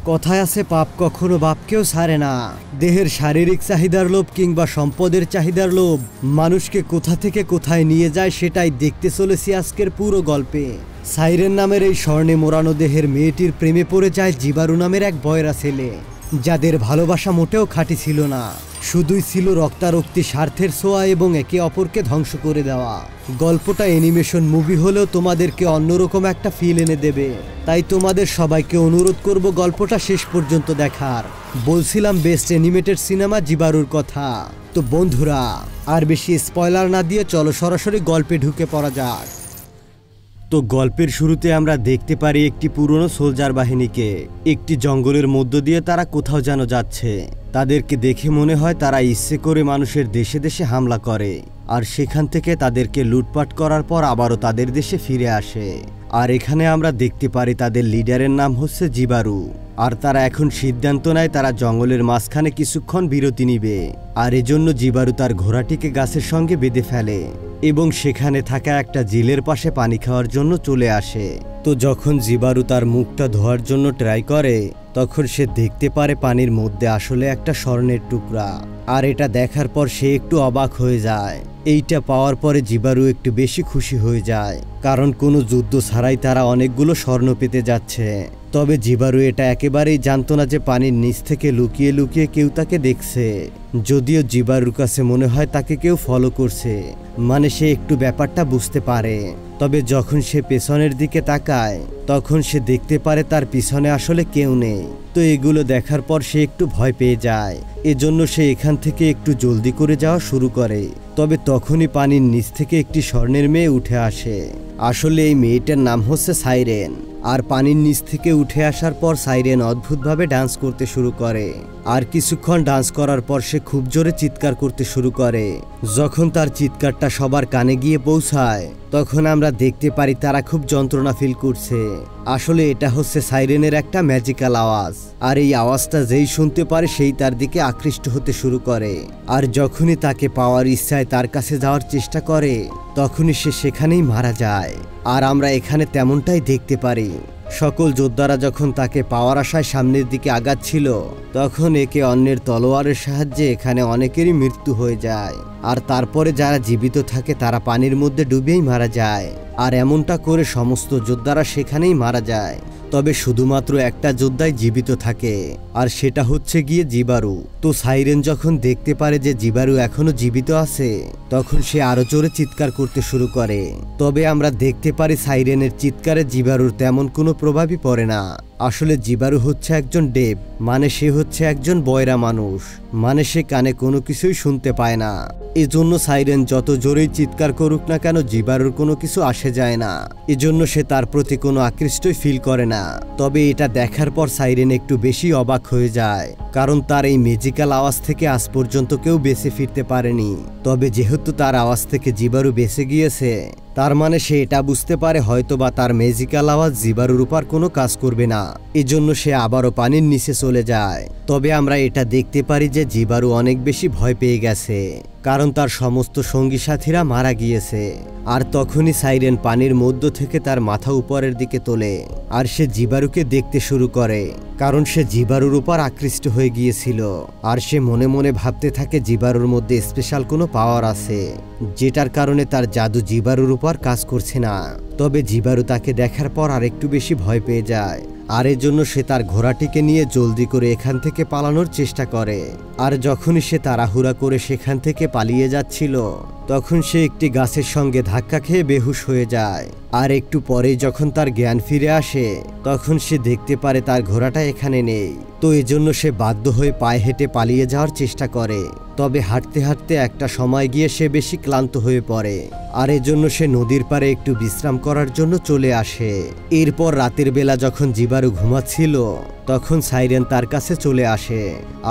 কথায় আছে পাপ কখনো বাপকেও ছাড়ে না। দেহের শারীরিক চাহিদার লোভ কিংবা সম্পদের চাহিদার লোভ মানুষকে কোথা থেকে কোথায় নিয়ে যায় সেটাই দেখতে চলেছি আজকের পুরো গল্পে। সাইরেন নামের এই স্বর্ণে মোড়ানো দেহের মেয়েটির প্রেমে পড়ে যায় জিবারু নামের এক বয়রা ছেলে, যাদের ভালোবাসা মোটেও খাঁটি ছিল না, শুধুই ছিল রক্তারক্তি, স্বার্থের ছোঁয়া এবং একে অপরকে ধ্বংস করে দেওয়া। গল্পটা অ্যানিমেশন মুভি হলেও তোমাদেরকে অন্যরকম একটা ফিল এনে দেবে, তাই তোমাদের সবাইকে অনুরোধ করব গল্পটা শেষ পর্যন্ত দেখার। বলছিলাম বেস্ট অ্যানিমেটেড সিনেমা জিবারুর কথা। তো বন্ধুরা, আর বেশি স্পয়লার না দিয়ে চলো সরাসরি গল্পে ঢুকে পড়া যাক। তো গল্পের শুরুতে আমরা দেখতে পারি একটি পুরনো সোলজার বাহিনীকে। একটি জঙ্গলের মধ্য দিয়ে তারা কোথাও যেন যাচ্ছে। তাদেরকে দেখে মনে হয় তারা ইচ্ছে করে মানুষের দেশে দেশে হামলা করে, আর সেখান থেকে তাদেরকে লুটপাট করার পর আবারও তাদের দেশে ফিরে আসে। আর এখানে আমরা দেখতে পারি তাদের লিডারের নাম হচ্ছে জিবারু, আর তারা এখন সিদ্ধান্ত নেয় তারা জঙ্গলের মাঝখানে কিছুক্ষণ বিরতি নিবে। আর এজন্য জিবারু তার ঘোড়াটিকে গাছের সঙ্গে বেঁধে ফেলে এবং সেখানে থাকা একটা ঝিলের পাশে পানি খাওয়ার জন্য চলে আসে। তো যখন জিবারু তার মুখটা ধোয়ার জন্য ট্রাই করে, তখন সে দেখতে পারে পানির মধ্যে আসলে একটা স্বর্ণের টুকরা। আর এটা দেখার পর সে একটু অবাক হয়ে যায়। এইটা পাওয়ার পরে জিবারু একটু বেশি খুশি হয়ে যায়, কারণ কোনো যুদ্ধ ছাড়াই তারা অনেকগুলো স্বর্ণ পেতে যাচ্ছে। তবে জিবারু এটা একেবারেই জানতো না যে পানির নিচ থেকে লুকিয়ে লুকিয়ে কেউ তাকে দেখছে। যদিও জিবারুর কাছে মনে হয় তাকে কেউ ফলো করছে, মানে সে একটু ব্যাপারটা বুঝতে পারে। তবে যখন সে পেছনের দিকে তাকায়, তখন সে দেখতে পারে তার পিছনে আসলে কেউ নেই। তো এগুলো দেখার পর সে একটু ভয় পেয়ে যায়, এজন্য সে এখান থেকে একটু জলদি করে যাওয়া শুরু করে। তবে তখনই পানির নিচ থেকে একটি স্বর্ণের মেয়ে উঠে আসে। আসলে এই মেয়েটার নাম হচ্ছে সাইরেন। আর পানির নিচ থেকে উঠে আসার পর সাইরেন অদ্ভুতভাবে ডান্স করতে শুরু করে। আর কিছুক্ষণ ডান্স করার পর সে খুব জোরে চিৎকার করতে শুরু করে। যখন তার চিৎকারটা সবার কানে গিয়ে পৌঁছায়, তখন আমরা দেখতে পারি তারা খুব যন্ত্রণা ফিল করছে। আসলে এটা হচ্ছে সাইরেনের একটা ম্যাজিক্যাল আওয়াজ, আর এই আওয়াজটা যেই শুনতে পারে সেই তার দিকে আকৃষ্ট হতে শুরু করে। আর যখনই তাকে পাওয়ার ইচ্ছায় তার কাছে যাওয়ার চেষ্টা করে, তখনই সে সেখানেই মারা যায়। আর আমরা এখানে তেমনটাই দেখতে পারি। সকল যোদ্ধারা যখন তাকে পাওয়ার আশায় সামনের দিকে আগাচ্ছিল, তখন একে অন্যের তলোয়ারের সাহায্যে এখানে অনেকেরই মৃত্যু হয়ে যায়। আর তারপরে যারা জীবিত থাকে তারা পানির মধ্যে ডুবেই মারা যায়। আর এমনটা করে সমস্ত যোদ্ধারা সেখানেই মারা যায়। তবে শুধুমাত্র একটা যোদ্ধাই জীবিত থাকে, আর সেটা হচ্ছে গিয়ে জিবারু। তো সাইরেন যখন দেখতে পারে যে জিবারু এখনো জীবিত আছে, তখন সে আরো জোরে চিৎকার করতে শুরু করে। তবে আমরা দেখতে পারি সাইরেনের চিৎকারে জিবারুর তেমন কোনো প্রভাবই পড়ে না। আসলে জিবারু হচ্ছে একজন ডেভ, মানে সে হচ্ছে একজন বয়রা মানুষ, মানে সে কানে কোনো কিছুই শুনতে পায় না। এজন্য সাইরেন যত জোরেই চিৎকার করুক না কেন জিবারুর কোনো কিছু আসে যায় না। এজন্য সে তার প্রতি কোনো আকৃষ্টই ফিল করে না। তবে এটা দেখার পর সাইরেন একটু বেশি অবাক হয়ে যায়, কারণ তার এই ম্যাজিক্যাল আওয়াজ থেকে আজ পর্যন্ত কেউ বেঁচে ফিরতে পারেনি। তবে যেহেতু তার আওয়াজ থেকে জিবারু বেঁচে গিয়েছে, তার মানে সে এটা বুঝতে পারে হয়তোবা তার ম্যাজিক্যাল আওয়াজ জিবারুর উপর কোনো কাজ করবে না। এজন্য সে আবারও পানির নিচে চলে যায়। তবে আমরা এটা দেখতে পারি যে জিবারু অনেক বেশি ভয় পেয়ে গেছে, কারণ তার সমস্ত সঙ্গী সাথীরা মারা গিয়েছে। আর তখনই সাইরেন পানির মধ্য থেকে তার মাথা উপরের দিকে তোলে, আর সে জিবারুকে দেখতে শুরু করে, কারণ সে জিবারুর উপর আকৃষ্ট হয়ে গিয়েছিল। আর সে মনে মনে ভাবতে থাকে জিবারুর মধ্যে স্পেশাল কোনো পাওয়ার আছে, যেটার কারণে তার জাদু জিবারুর উপর কাজ করছে না। তবে জিবারু তাকে দেখার পর আর একটু বেশি ভয় পেয়ে যায়, আর এজন্য সে তার ঘোড়াটিকে নিয়ে জলদি করে এখান থেকে পালানোর চেষ্টা করে। আর যখনই সে তাড়াহুড়া করে সেখান থেকে পালিয়ে যাচ্ছিল, তখন সে একটি গাছের সঙ্গে ধাক্কা খেয়ে বেহুশ হয়ে যায়। আর একটু পরেই যখন তার জ্ঞান ফিরে আসে, তখন সে দেখতে পারে তার ঘোড়াটা এখানে নেই। তো এজন্য সে বাধ্য হয়ে পায়ে হেঁটে পালিয়ে যাওয়ার চেষ্টা করে। তবে হাঁটতে হাঁটতে একটা সময় গিয়ে সে বেশি ক্লান্ত হয়ে পড়ে, আর এজন্য সে নদীর পাড়ে একটু বিশ্রাম করার জন্য চলে আসে। এরপর রাতের বেলা যখন জিবারু ঘুমাচ্ছিল, তখন সাইরেন তার কাছে চলে আসে।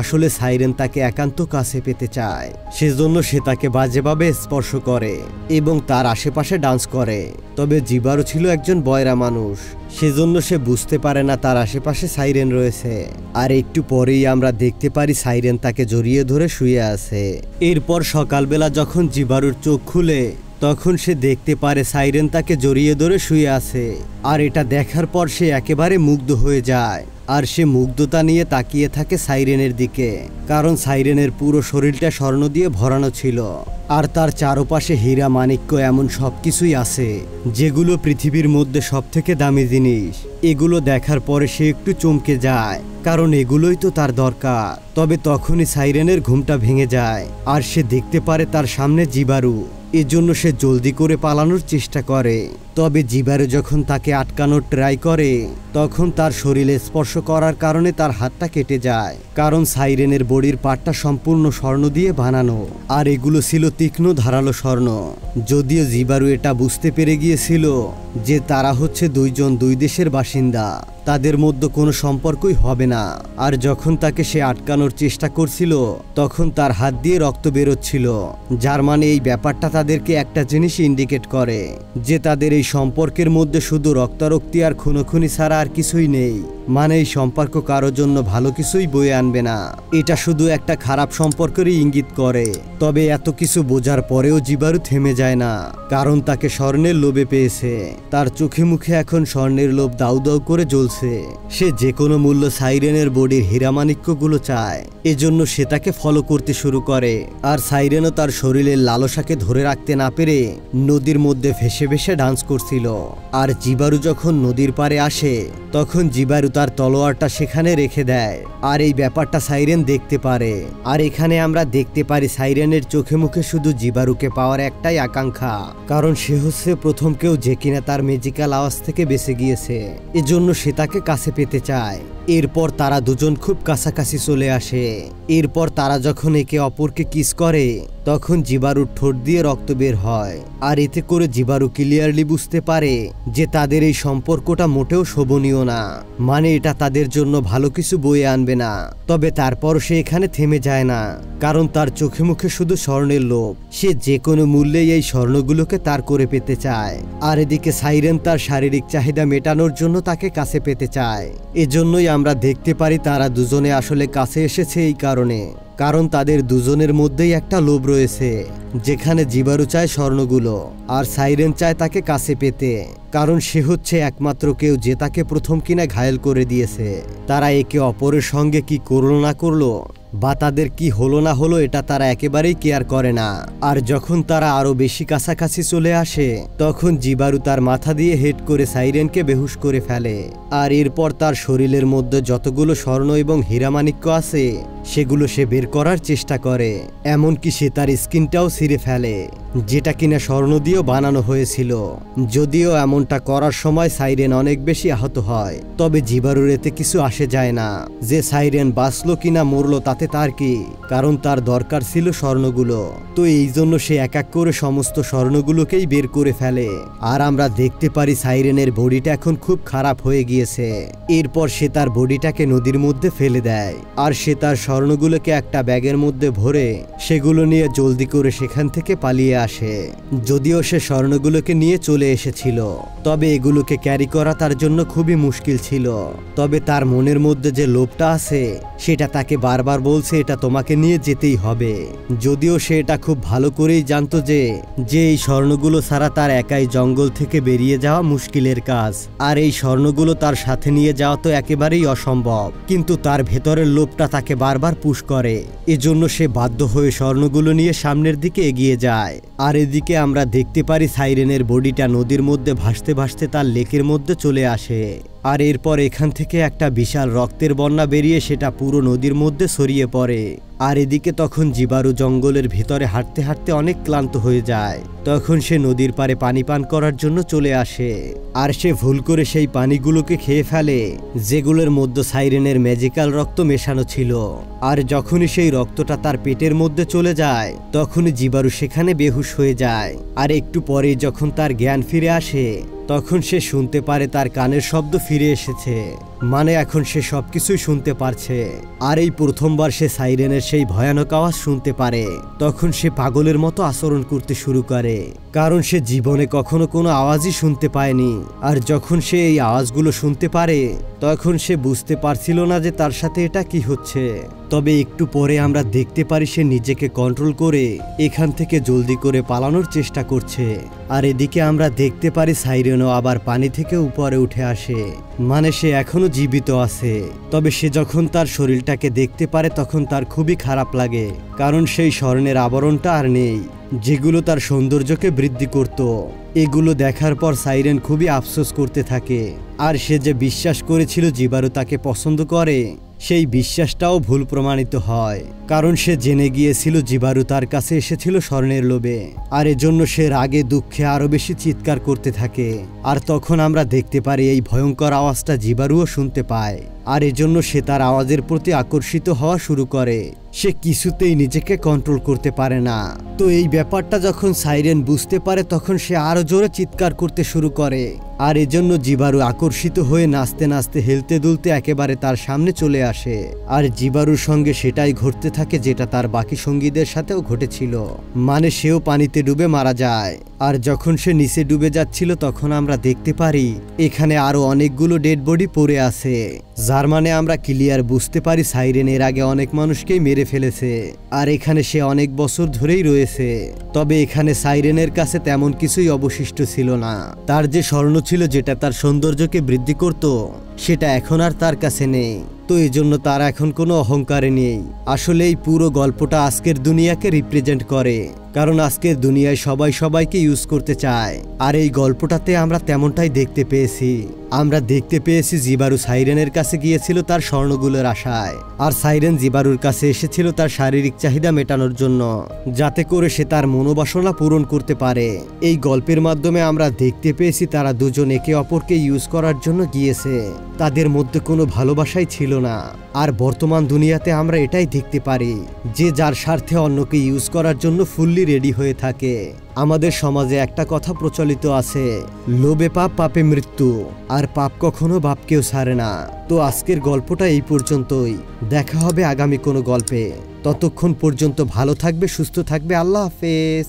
আসলে সাইরেন তাকে একান্ত কাছে পেতে চায়, সেজন্য সে তাকে বাজেভাবে স্পর্শ করে এবং তার আশেপাশে ডান্স করে। তবে জিবারু ছিল একজন বয়রা মানুষ, সেজন্য সে বুঝতে পারে না তার আশেপাশে সাইরেন রয়েছে। আর একটু পরেই আমরা দেখতে পারি সাইরেন তাকে জড়িয়ে ধরে শুয়ে আছে। এরপর সকালবেলা যখন জিবারুর চোখ খুলে, তখন সে দেখতে পারে সাইরেন তাকে জড়িয়ে ধরে শুয়ে আছে। আর এটা দেখার পর সে একেবারে মুগ্ধ হয়ে যায়। আর সে মুগ্ধতা নিয়ে তাকিয়ে থাকে সাইরেনের দিকে, কারণ সাইরেনের পুরো শরীরটা স্বর্ণ দিয়ে ভরানো ছিল। আর তার চারপাশে হীরা মাণিক্য এমন সবকিছুই আছে যেগুলো পৃথিবীর মধ্যে সবথেকে দামি জিনিস। এগুলো দেখার পরে সে একটু চমকে যায়, কারণ এগুলোই তো তার দরকার। তবে তখনই সাইরেনের ঘুমটা ভেঙে যায় আর সে দেখতে পারে তার সামনে জিবারু। এজন্য সে জলদি করে পালানোর চেষ্টা করে। তবে জিবারু যখন তাকে আটকানোর ট্রাই করে তখন তার শরীরে স্পর্শ করার কারণে তার হাতটা কেটে যায়, কারণ সাইরেনের বডির পার্টটা সম্পূর্ণ স্বর্ণ দিয়ে বানানো আর এগুলো ছিল তীক্ষ্ণ ধারালো স্বর্ণ। যদিও জিবারু এটা বুঝতে পেরে গিয়েছিল যে তারা হচ্ছে দুইজন দুই দেশের বাসিন্দা, তাদের মধ্যে কোনো সম্পর্কই হবে না। আর যখন তাকে সে আটকানোর চেষ্টা করছিল তখন তার হাত দিয়ে রক্ত বেরোচ্ছিল, যার মানে এই ব্যাপারটা তাদেরকে একটা জিনিস ইন্ডিকেট করে যে তাদের এই সম্পর্কের মধ্যে শুধু রক্তারক্তি আর খুনোখুনি ছাড়া আর কিছুই নেই। মানে এই সম্পর্ক কারোর জন্য ভালো কিছুই বয়ে আনবে না, এটা শুধু একটা খারাপ সম্পর্কেরই ইঙ্গিত করে। তবে এত কিছু বোঝার পরেও জিবারু থেমে যায় না, কারণ তাকে স্বর্ণের লোভে পেয়েছে। তার চোখে মুখে এখন স্বর্ণের লোভ দাউ দাউ করে জ্বলছে। সে যে কোনো মূল্য সাইরেনের বডির হীরামাণিক্যগুলো চায়, এজন্য সে তাকে ফলো করতে শুরু করে। আর সাইরেনও তার শরীরের লালসাকে ধরে রাখতে না পেরে নদীর মধ্যে ভেসে ভেসে ডান্স করছিল। আর জিবারু যখন নদীর পাড়ে আসে তখন জিবারু তার তলোয়ারটা সেখানে রেখে দেয়। আর এই ব্যাপারটা সাইরেন দেখতে পারে। আর এখানে আমরা দেখতে পারি সাইরেনের চোখে মুখে শুধু জিবারুকে পাওয়ার একটাই আকাঙ্ক্ষা, কারণ সে হচ্ছে প্রথম কেউ যে কিনা তার ম্যাজিক্যাল আওয়াজ থেকে বেঁচে গিয়েছে, এজন্য সে তাকে কাছে পেতে চায়। এরপর তারা দুজন খুব কাছাকাছি চলে আসে। এরপর তারা যখন একে অপরকে কিস করে তখন জিবারুর ঠোঁট দিয়ে রক্ত বের হয়। আর এতে করে জিবারু ক্লিয়ারলি বুঝতে পারে যে তাদের এই সম্পর্কটা মোটেও শোভনীয় না, মানে এটা তাদের জন্য ভালো কিছু বয়ে আনবে না। তবে তারপর সে এখানে থেমে যায় না, কারণ তার চোখে মুখে শুধু স্বর্ণের লোভ। সে যে কোনো মূল্যেই এই স্বর্ণগুলোকে তার করে পেতে চায়। আর এদিকে সাইরেন তার শারীরিক চাহিদা মেটানোর জন্য তাকে কাছে পেতে চায়। এজন্যই আমরা দেখতে পারি তারা দুজনে আসলে কাছে এসেছে এই কারণ তাদের দুজনের মধ্যেই একটা লোভ রয়েছে, যেখানে জিবারু চায় স্বর্ণগুলো আর সাইরেন চায় তাকে কাছে পেতে, কারণ সে হচ্ছে একমাত্র কেউ যে তাকে প্রথম কিনা ঘায়েল করে দিয়েছে। তারা একে অপরের সঙ্গে কি করলো না করলো বা তাদের কি হলো না হলো এটা তারা একেবারেই কেয়ার করে না। আর যখন তারা আরো বেশি কাছাকাছি চলে আসে তখন জিবারু তার মাথা দিয়ে হেড করে সাইরেনকে বেহুশ করে ফেলে। আর এরপর তার শরীরের মধ্যে যতগুলো স্বর্ণ এবং হীরামাণিক্য আছে সেগুলো সে বের করার চেষ্টা করে। এমনকি সে তার স্কিনটাও ছিঁড়ে ফেলে, যেটা কিনা স্বর্ণ দিয়েও বানানো হয়েছিল। যদিও এমনটা করার সময় সাইরেন অনেক বেশি আহত হয়, তবে জিবারুর এতে কিছু আসে যায় না। যে সাইরেন বাঁচলো কিনা মরলো তাতে তার কি, কারণ তার দরকার ছিল স্বর্ণগুলো। তো এই জন্য সে এক এক করে সমস্ত স্বর্ণগুলোকেই বের করে ফেলে। আর আমরা দেখতে পারি সাইরেনের বডিটা এখন খুব খারাপ হয়ে গিয়েছে। এরপর সে তার বডিটাকে নদীর মধ্যে ফেলে দেয়। আর সে তার স্বর্ণগুলোকে একটা ব্যাগের মধ্যে ভরে সেগুলো নিয়ে জলদি করে সেখান থেকে পালিয়ে আসে। যদিও সে স্বর্ণগুলোকে নিয়ে চলে এসেছিল, তবে এগুলোকে ক্যারি করা তার জন্য খুবই মুশকিল ছিল। তবে তার মনের মধ্যে যে লোভটা আছে সেটা তাকে বারবার বলছে এটা তোমাকে নিয়ে যেতেই হবে। যদিও সে এটা খুব ভালো করেই জানতো যে এই স্বর্ণগুলো ছাড়া তার একাই জঙ্গল থেকে বেরিয়ে যাওয়া মুশকিলের কাজ। আর এই স্বর্ণগুলো তার সাথে নিয়ে যাওয়া তো একেবারেই অসম্ভব, কিন্তু তার ভেতরের লোভটা তাকে বারবার পুশ করে। এজন্য সে বাধ্য হয়ে স্বর্ণগুলো নিয়ে সামনের দিকে এগিয়ে যায়। আর এদিকে আমরা দেখতে পারি সাইরেনের বডিটা নদীর মধ্যে ভাসতে ভাসতে তার লেকের মধ্যে চলে আসে। আর এরপর এখান থেকে একটা বিশাল রক্তের বন্যা বেরিয়ে সেটা পুরো নদীর মধ্যে ছড়িয়ে পড়ে। আর এদিকে তখন জিবারু জঙ্গলের ভিতরে হাঁটতে হাঁটতে অনেক ক্লান্ত হয়ে যায়। তখন সে নদীর পাড়ে পানি পান করার জন্য চলে আসে। আর সে ভুল করে সেই পানিগুলোকে খেয়ে ফেলে যেগুলোর মধ্যে সাইরেনের ম্যাজিক্যাল রক্ত মেশানো ছিল। আর যখনই সেই রক্তটা তার পেটের মধ্যে চলে যায় তখনই জিবারু সেখানে বেহুশ হয়ে যায়। আর একটু পরেই যখন তার জ্ঞান ফিরে আসে তখন সে শুনতে পারে তার কানের শব্দ ফিরে এসেছে, মানে এখন সে সবকিছুই শুনতে পারছে। আর এই প্রথমবার সে সাইরেনের সেই ভয়ানক আওয়াজ শুনতে পারে। তখন সে পাগলের মতো আচরণ করতে শুরু করে। কারণ সে জীবনে কখনো কোনো আওয়াজই শুনতে পায়নি। আর যখন সে এই আওয়াজগুলো শুনতে পারে তখন সে বুঝতে পারছিল না যে তার সাথে এটা কি হচ্ছে। তবে একটু পরে আমরা দেখতে পারি সে নিজেকে কন্ট্রোল করে এখান থেকে জলদি করে পালানোর চেষ্টা করছে। আর এদিকে আমরা দেখতে পারি সাইরেনও আবার পানি থেকে উপরে উঠে আসে, মানে সে এখনো জীবিত আছে। তবে সে যখন তার শরীরটাকে দেখতে পারে তখন তার খুবই খারাপ লাগে, কারণ সেই স্বর্ণের আবরণটা আর নেই যেগুলো তার সৌন্দর্যকে বৃদ্ধি করত। এগুলো দেখার পর সাইরেন খুবই আফসোস করতে থাকে। আর সে যে বিশ্বাস করেছিল জিবারু তাকে পছন্দ করে, সেই বিশ্বাসটাও ভুল প্রমাণিত হয়, কারণ সে জেনে গিয়েছিল জিবারু তার কাছে এসেছিল স্বর্ণের লোভে। আর এজন্য সে রাগে দুঃখে আরো বেশি চিৎকার করতে থাকে। আর তখন আমরা দেখতে পারি এই ভয়ঙ্কর আওয়াজটা জিবারুও শুনতে পায়। আর এজন্য সে তার আওয়াজের প্রতি আকর্ষিত হওয়া শুরু করে। সে কিছুতেই নিজেকে কন্ট্রোল করতে পারে না। তো এই ব্যাপারটা যখন সাইরেন বুঝতে পারে তখন সে আরো জোরে চিৎকার করতে শুরু করে। আর এজন্য জিবারু আকর্ষিত হয়ে নাচতে নাচতে হেলতে দুলতে একেবারে তার সামনে চলে আসে। আর জিবারুর সঙ্গে সেটাই ঘটতে থাকে যেটা তার বাকি সঙ্গীদের সাথেও ঘটেছিল, মানে সেও পানিতে ডুবে মারা যায়। আর যখন সে নিচে ডুবে যাচ্ছিল তখন আমরা দেখতে পারি এখানে আরো অনেকগুলো ডেড বডি পড়ে আছে, যার মানে আমরা ক্লিয়ার বুঝতে পারি সাইরেন এর আগে অনেক মানুষকেই মেরে ফেলেছে। আর এখানে সে অনেক বছর ধরেই রয়েছে। তবে এখানে সাইরেনের কাছে তেমন কিছুই অবশিষ্ট ছিল না। তার যে স্বর্ণ ছিল যেটা তার সৌন্দর্যকে বৃদ্ধি করত সেটা এখন আর তার কাছে নেই। তো এই জন্য তার এখন কোনো অহংকারে নেই। আসলে এই পুরো গল্পটা আজকের দুনিয়াকে রিপ্রেজেন্ট করে, কারণ আজকের দুনিয়ায় সবাই সবাইকে ইউজ করতে চায়। আর এই গল্পটাতে আমরা তেমনটাই দেখতে পেয়েছি। আমরা দেখতে পেয়েছি জিবারু সাইরেনের কাছে গিয়েছিল তার স্বর্ণগুলোর আশায়, আর সাইরেন জিবারুর কাছে এসেছিল তার শারীরিক চাহিদা মেটানোর জন্য, যাতে করে সে তার মনোবাসনা পূরণ করতে পারে। এই গল্পের মাধ্যমে আমরা দেখতে পেয়েছি তারা দুজন একে অপরকে ইউজ করার জন্য গিয়েছে, তাদের মধ্যে কোনো ভালোবাসাই ছিল না। আর বর্তমান দুনিয়াতে আমরা এটাই দেখতে পারি যে যার স্বার্থে অন্যকে ইউজ করার জন্য ফুললি রেডি হয়ে থাকে। আমাদের সমাজে একটা কথা প্রচলিত আছে, লোভে পাপ পাপে মৃত্যু, আর পাপ কখনো বাপকেও ছাড়ে না। তো আজকের গল্পটা এই পর্যন্তই। দেখা হবে আগামী কোনো গল্পে। ততক্ষণ পর্যন্ত ভালো থাকবে, সুস্থ থাকবে। আল্লাহ হাফেজ।